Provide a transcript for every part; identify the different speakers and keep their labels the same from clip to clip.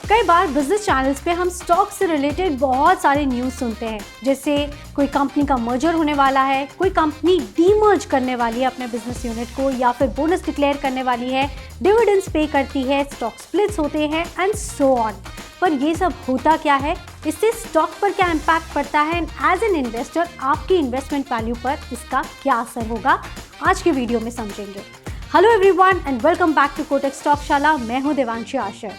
Speaker 1: कई बार business channels पे हम स्टॉक से रिलेटेड बहुत सारे न्यूज़ सुनते हैं, जैसे कोई कंपनी का मर्जर होने वाला है, कोई कंपनी डीमर्ज करने वाली है अपने बिजनेस यूनिट को, या फिर बोनस डिक्लेयर करने वाली है, डिविडेंड्स पे करती है, स्टॉक स्प्लिट्स होते हैं एंड सो ऑन। पर ये सब होता क्या है, इससे स्टॉक पर क्या इम्पैक्ट पड़ता है, एंड एज एन इन्वेस्टर आपकी इन्वेस्टमेंट वैल्यू पर इसका क्या असर होगा, आज के वीडियो में समझेंगे। Hello everyone and welcome back to Kotak stock Shala. मैं हूं देवांशी आशर।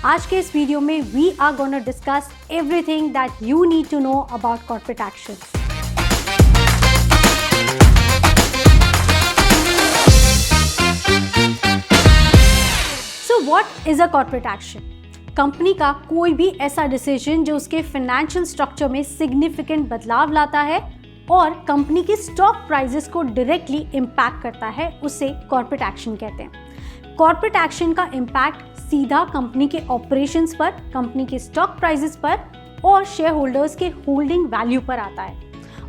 Speaker 1: आज के इस वीडियो में we are gonna discuss everything that you need to know about corporate actions. So what is a corporate action? Company का कोई भी ऐसा डिसीजन जो उसके फाइनेंशियल स्ट्रक्चर में सिग्निफिकेंट बदलाव लाता है और कंपनी के स्टॉक प्राइसेस को डायरेक्टली इम्पैक्ट करता है, उसे कॉर्पोरेट एक्शन कहते हैं। कॉर्पोरेट एक्शन का इम्पैक्ट सीधा कंपनी के ऑपरेशंस पर, कंपनी के स्टॉक प्राइसेस पर और शेयर होल्डर्स के होल्डिंग वैल्यू पर आता है,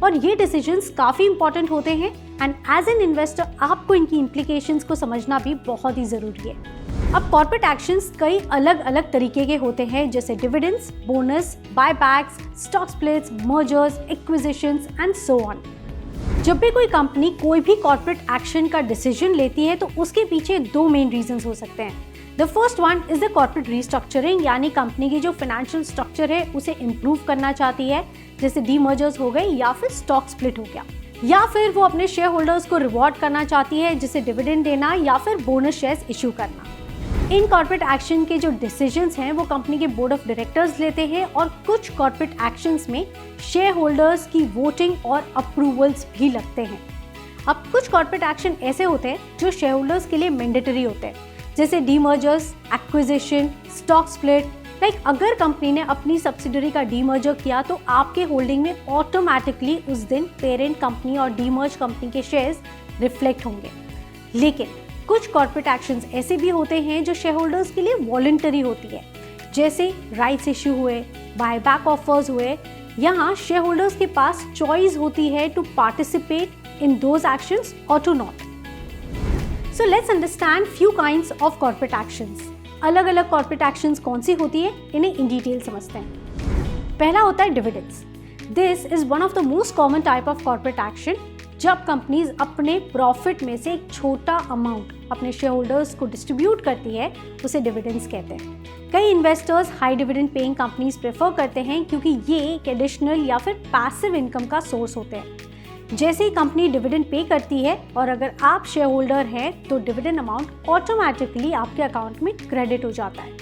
Speaker 1: और ये डिसीजंस काफ़ी इंपॉर्टेंट होते हैं एंड एज एन इन्वेस्टर आपको इनकी इम्प्लीकेशंस को समझना भी बहुत ही ज़रूरी है। अब कॉर्पोरेट एक्शंस कई अलग अलग तरीके के होते हैं, जैसे dividends, bonus, buybacks, stock splits, mergers, acquisitions and so on. जब भी कोई कंपनी कोई भी कॉर्पोरेट एक्शन का डिसीजन लेती है तो उसके पीछे दो मेन रीजंस हो सकते हैं। The first one is the corporate restructuring, यानी कंपनी की जो फाइनेंशियल स्ट्रक्चर है उसे इम्प्रूव करना चाहती है, जैसे डीमर्जर्स हो गए या फिर स्टॉक स्प्लिट हो गया, या फिर वो अपने शेयर होल्डर्स को रिवॉर्ड करना चाहती है, जैसे डिविडेंड देना या फिर बोनस शेयर्स इशू करना। इन कॉर्पोरेट एक्शन के जो डिसीजंस हैं वो कंपनी के बोर्ड ऑफ डायरेक्टर्स लेते हैं, और कुछ कॉर्पोरेट एक्शंस में शेयर होल्डर्स की वोटिंग और अप्रूवल्स भी लगते हैं। अब कुछ कॉर्पोरेट एक्शन ऐसे होते हैं जो शेयर होल्डर्स के लिए मैंडेटरी होते हैं, जैसे डीमर्जर्स, एक्विजिशन, स्टॉक स्प्लिट। अगर कंपनी ने अपनी सब्सिडरी का डीमर्जर किया तो आपके होल्डिंग में ऑटोमेटिकली उस दिन पेरेंट कंपनी और डीमर्ज कंपनी के शेयर्स रिफ्लेक्ट होंगे। लेकिन कुछ कॉर्पोरेट एक्शंस ऐसे भी होते हैं जो शेयर होल्डर्स के लिए वॉलंटरी होती है, जैसे राइट्स इश्यू हुए, बायबैक ऑफर्स हुए। यहाँ शेयर होल्डर्स के पास चॉइस होती है to participate in those actions और to not. So let's understand few kinds of corporate actions. अलग अलग कॉर्पोरेट एक्शंस कौन सी होती है, इन्हें इन डिटेल समझते हैं। पहला होता है dividends. This is one of the most common type of corporate action. जब कंपनीज अपने प्रॉफिट में से एक छोटा अमाउंट अपने शेयर होल्डर्स को डिस्ट्रीब्यूट करती है, उसे डिविडेंड्स कहते हैं। कई investors high dividend paying companies prefer करते हैं क्योंकि ये एक एडिशनल या फिर पैसिव इनकम का सोर्स होते हैं। जैसे ही कंपनी डिविडेंड पे करती है और अगर आप शेयर होल्डर हैं तो डिविडेंड अमाउंट ऑटोमेटिकली आपके अकाउंट में क्रेडिट हो जाता है।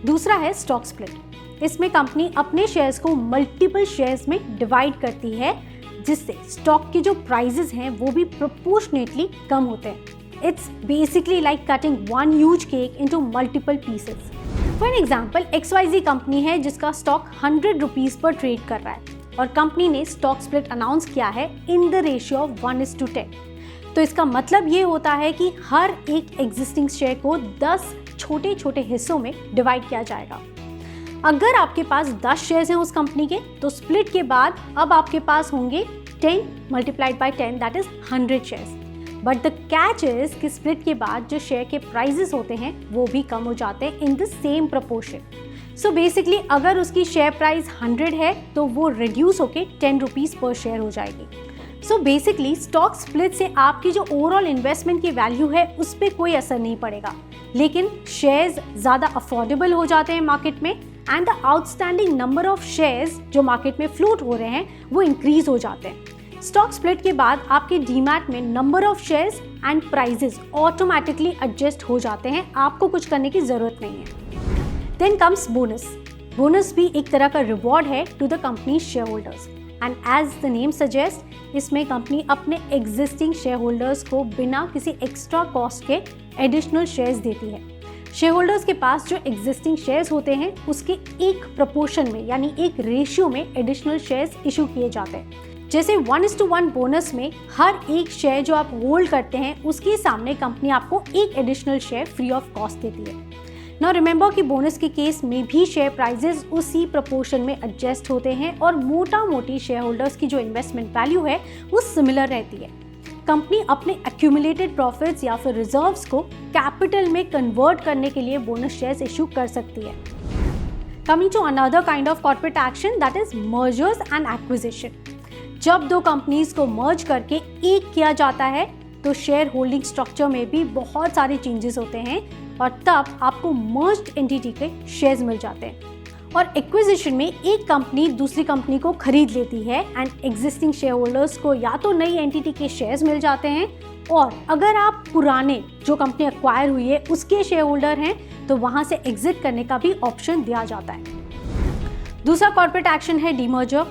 Speaker 1: दूसरा है स्टॉक स्प्लिट। इसमें कंपनी अपने शेयर्स को मल्टीपल शेयर्स में डिवाइड करती है, जिससे स्टॉक के जो प्राइजेस हैं वो भी प्रोपोर्शनेटली कम होते हैं। It's basically like cutting one huge cake into multiple pieces. For example, XYZ company है जिसका स्टॉक 100 रुपीज पर ट्रेड कर रहा है और कंपनी ने स्टॉक स्प्लिट अनाउंस किया है इन द रेशियो ऑफ 1:10। तो इसका मतलब ये होता है कि हर एक एग्जिस्टिंग शेयर को 10 छोटे छोटे हिस्सों में डिवाइड किया जाएगा। अगर आपके पास 10 शेयर्स हैं उस कंपनी के, तो स्प्लिट के बाद अब आपके पास होंगे 10 multiplied by 10, that is 100 shares. But the catch is कि स्प्लिट के बाद जो शेयर के प्राइजेस होते हैं वो भी कम हो जाते हैं in the same proportion. So basically अगर उसकी शेयर प्राइस 100 है तो वो रिड्यूस होके 10 रुपीज़ पर शेयर हो जाएगी। सो बेसिकली स्टॉक स्प्लिट से आपकी जो ओवरऑल इन्वेस्टमेंट की वैल्यू है उस पर कोई असर नहीं पड़ेगा, लेकिन शेयर्स ज़्यादा अफोर्डेबल हो जाते हैं मार्केट में, and the outstanding number of shares जो मार्केट में फ्लोट हो रहे हैं वो इंक्रीज हो जाते हैं। स्टॉक स्प्लिट के बाद आपके डीमैट में number of shares and prices automatically adjust हो जाते हैं, आपको कुछ करने की ज़रूरत नहीं है। Then comes bonus. बोनस भी एक तरह का रिवॉर्ड है to the company share holders, and as the name suggest इसमें कंपनी अपने एग्जिस्टिंग शेयर होल्डर्स को बिना किसी एक्स्ट्रा कॉस्ट के एडिशनल शेयर्स देती है। शेयर होल्डर्स के पास जो एग्जिस्टिंग शेयर्स होते हैं उसके एक प्रपोर्शन में, यानी एक रेशियो में एडिशनल शेयर्स इशू किए जाते हैं। जैसे 1:1 बोनस में हर एक शेयर जो आप होल्ड करते हैं उसके सामने कंपनी आपको एक additional share free of cost देती है। नाउ रिमेंबर कि बोनस के केस में भी शेयर प्राइजेस उसी प्रपोर्शन में एडजस्ट होते हैं और मोटा मोटी शेयर होल्डर्स की जो इन्वेस्टमेंट वैल्यू है वो सिमिलर रहती है। कंपनी अपने एक्यूमुलेटेड प्रॉफिट्स या फिर रिजर्व्स को कैपिटल में कन्वर्ट करने के लिए बोनस शेयर्स इशू कर सकती है। Coming to another kind of corporate action, that is mergers and acquisition. जब दो कंपनीज को मर्ज करके एक किया जाता है तो शेयर होल्डिंग स्ट्रक्चर में भी बहुत सारे चेंजेस होते हैं और तब आपको मर्ज्ड एंटिटी के शेयर्स मिल जाते हैं। और एक्विजिशन में एक कंपनी दूसरी कंपनी को खरीद लेती है एंड एग्जिस्टिंग शेयर होल्डर्स को या तो नई एंटिटी के शेयर्स मिल जाते हैं, और अगर आप पुराने जो कंपनी एक्वायर हुई है उसके शेयर होल्डर हैं तो वहां से एग्जिट करने का भी ऑप्शन दिया जाता है। दूसरा कॉर्पोरेट एक्शन है डीमर्जर।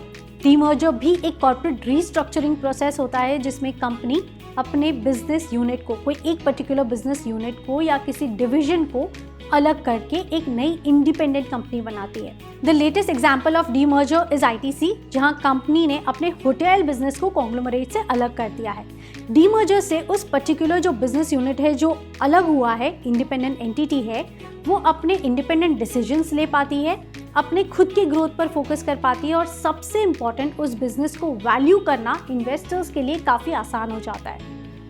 Speaker 1: डीमर्जर भी एक कॉर्पोरेट रीस्ट्रक्चरिंग प्रोसेस होता है जिसमें कंपनी अपने बिजनेस यूनिट को, कोई एक पर्टिकुलर बिजनेस यूनिट को या किसी डिवीजन को अलग करके एक नई इंडिपेंडेंट कंपनी बनाती है। The latest example of demerger is ITC, जहां कंपनी ने अपने होटल बिजनेस को कॉन्ग्लोमरेट से अलग कर दिया है। डीमर्जर से उस पर्टिकुलर जो बिजनेस यूनिट है जो अलग हुआ है, इंडिपेंडेंट एंटिटी है, वो अपने इंडिपेंडेंट डिसीजंस ले पाती है, अपने खुद के ग्रोथ पर फोकस कर पाती है और सबसे इम्पॉर्टेंट उस बिजनेस को वैल्यू करना इन्वेस्टर्स के लिए काफ़ी आसान हो जाता है।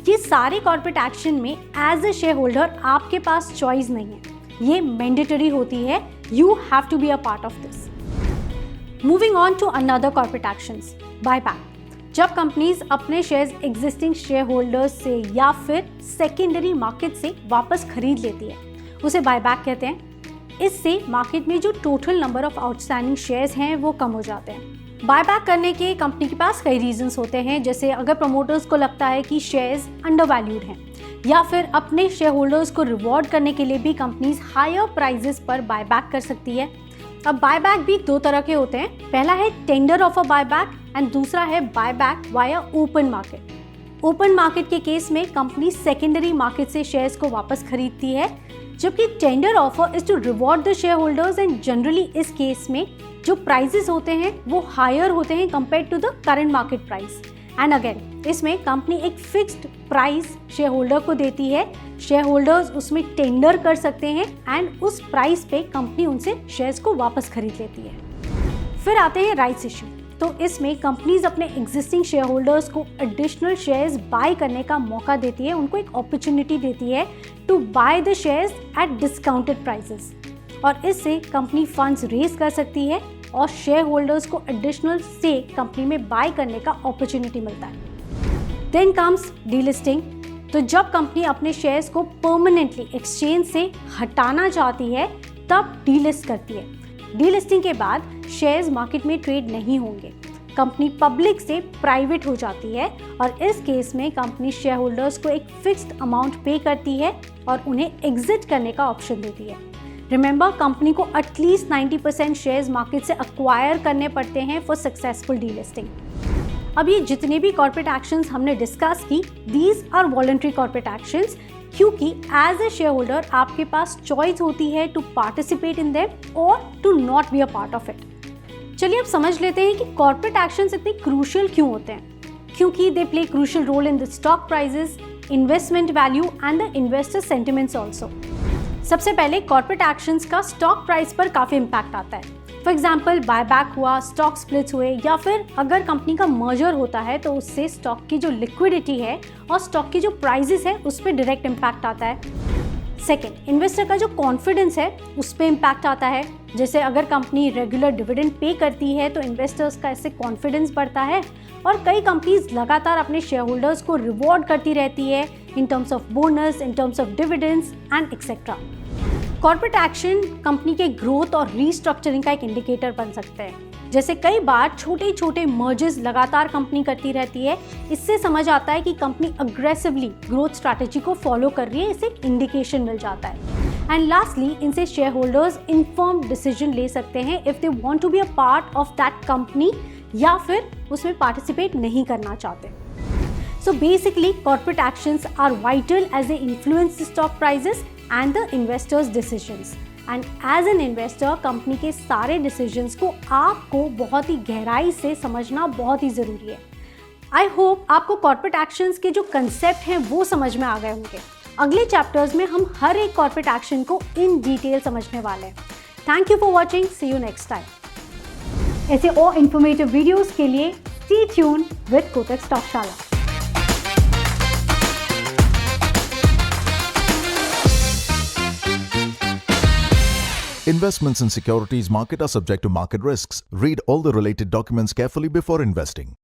Speaker 1: ये सारे कॉर्पोरेट एक्शन में एज ए शेयर होल्डर आपके पास चॉइस नहीं है, ये मैंडेटरी होती है। You have to be a part of this. Moving on to another corporate actions, buyback. जब कंपनीज अपने शेयर्स एग्जिस्टिंग शेयर होल्डर्स से या फिर सेकेंडरी मार्केट से वापस खरीद लेती है, उसे बायबैक कहते हैं। इससे मार्केट में जो total number of outstanding shares हैं वो कम हो जाते हैं। बायबैक करने के कंपनी के पास कई रीजंस होते हैं, जैसे अगर प्रमोटर्स को लगता है कि शेयर्स अंडरवैल्यूड हैं, या फिर अपने शेयर होल्डर्स को रिवॉर्ड करने के लिए भी कंपनीज हायर प्राइजेस पर बायबैक कर सकती है। अब बायबैक भी दो तरह के होते हैं, पहला है टेंडर ऑफर बायबैक एंड दूसरा है buyback via open market. Open market के केस में कंपनी सेकेंडरी मार्केट से शेयर्स को वापस खरीदती है, जबकि tender offer is to reward the share holders and generally इस केस में जो प्राइजेस होते हैं वो हायर होते हैं compare to the current market price. And again इसमें कंपनी एक फिक्स्ड प्राइस शेयर होल्डर को देती है, शेयर होल्डर्स उसमें टेंडर कर सकते हैं एंड उस प्राइस पे कंपनी उनसे शेयर्स को वापस खरीद लेती है। फिर आते हैं राइट्स इश्यू। तो इसमें कंपनीज अपने एग्जिस्टिंग शेयर होल्डर्स को एडिशनल शेयर्स बाय करने का मौका देती है, उनको एक अपॉर्चुनिटी देती है to buy the shares at discounted prices, और इससे कंपनी फंड्स रेज कर सकती है और शेयर होल्डर्स को एडिशनल से कंपनी में बाय करने का अपॉर्चुनिटी मिलता है। Then comes delisting. तो जब कंपनी अपने शेयर्स को परमानेंटली एक्सचेंज से हटाना चाहती है तब डीलिस्ट करती है। डीलिस्टिंग के बाद शेयर्स मार्केट में ट्रेड नहीं होंगे, कंपनी पब्लिक से प्राइवेट हो जाती है और इस केस में कंपनी शेयर होल्डर्स को एक फिक्स्ड अमाउंट पे करती है और उन्हें एग्जिट करने का ऑप्शन देती है। रिमेंबर, कंपनी को एटलीस्ट 90% शेयर्स मार्केट से अक्वायर करने पड़ते हैं फॉर सक्सेसफुल डीलिस्टिंग। अब ये जितने भी कॉर्पोरेट एक्शंस हमने डिस्कस की, these are voluntary corporate actions, क्योंकि एज ए शेयर होल्डर आपके पास चॉइस होती है टू पार्टिसिपेट इन देम और to not be a part of it. चलिए अब समझ लेते हैं कि कॉर्पोरेट एक्शंस इतने क्रूशियल क्यों होते हैं। क्योंकि they play crucial role in the stock prices, investment value and the investor sentiments also. सबसे पहले कॉर्पोरेट एक्शंस का स्टॉक प्राइस पर काफ़ी इम्पैक्ट आता है। फॉर एग्जाम्पल, बायबैक हुआ, स्टॉक स्प्लिट्स हुए, या फिर अगर कंपनी का मर्जर होता है तो उससे स्टॉक की जो लिक्विडिटी है और स्टॉक की जो प्राइजेस है उस पर डायरेक्ट इम्पैक्ट आता है। सेकेंड, इन्वेस्टर का जो कॉन्फिडेंस है उस पर इम्पैक्ट आता है। जैसे अगर कंपनी रेगुलर डिविडेंड पे करती है तो इन्वेस्टर्स का इससे कॉन्फिडेंस बढ़ता है और कई कंपनीज लगातार अपने शेयर होल्डर्स को रिवॉर्ड करती रहती है in terms of bonus, in terms of dividends and etcetera. Corporate action company के ग्रोथ और रीस्ट्रक्चरिंग का एक इंडिकेटर बन सकते हैं। जैसे कई बार छोटे छोटे मर्जर्स लगातार कंपनी करती रहती है, इससे समझ आता है कि कंपनी अग्रेसिवली ग्रोथ स्ट्रैटेजी को फॉलो कर रही है, इससे इंडिकेशन मिल जाता है। एंड लास्टली, इनसे शेयर होल्डर्स इन्फॉर्म्ड डिसीजन ले सकते हैं if they want to be a part of that company या फिर उसमें पार्टिसिपेट नहीं करना चाहते। So basically, corporate actions are vital as they influence the stock prices and the investors' decisions. And as an investor, company के सारे decisions को आपको बहुत ही गहराई से समझना बहुत ही ज़रूरी है। I hope आपको corporate actions के जो concept हैं वो समझ में आ गए होंगे। अगले chapters में हम हर एक corporate action को in detail समझने वाले हैं। Thank you for watching. See you next time. ऐसे और informative videos के लिए stay tuned with Kotak Stock Shala.
Speaker 2: Investments in securities market are subject to market risks. Read all the related documents carefully before investing.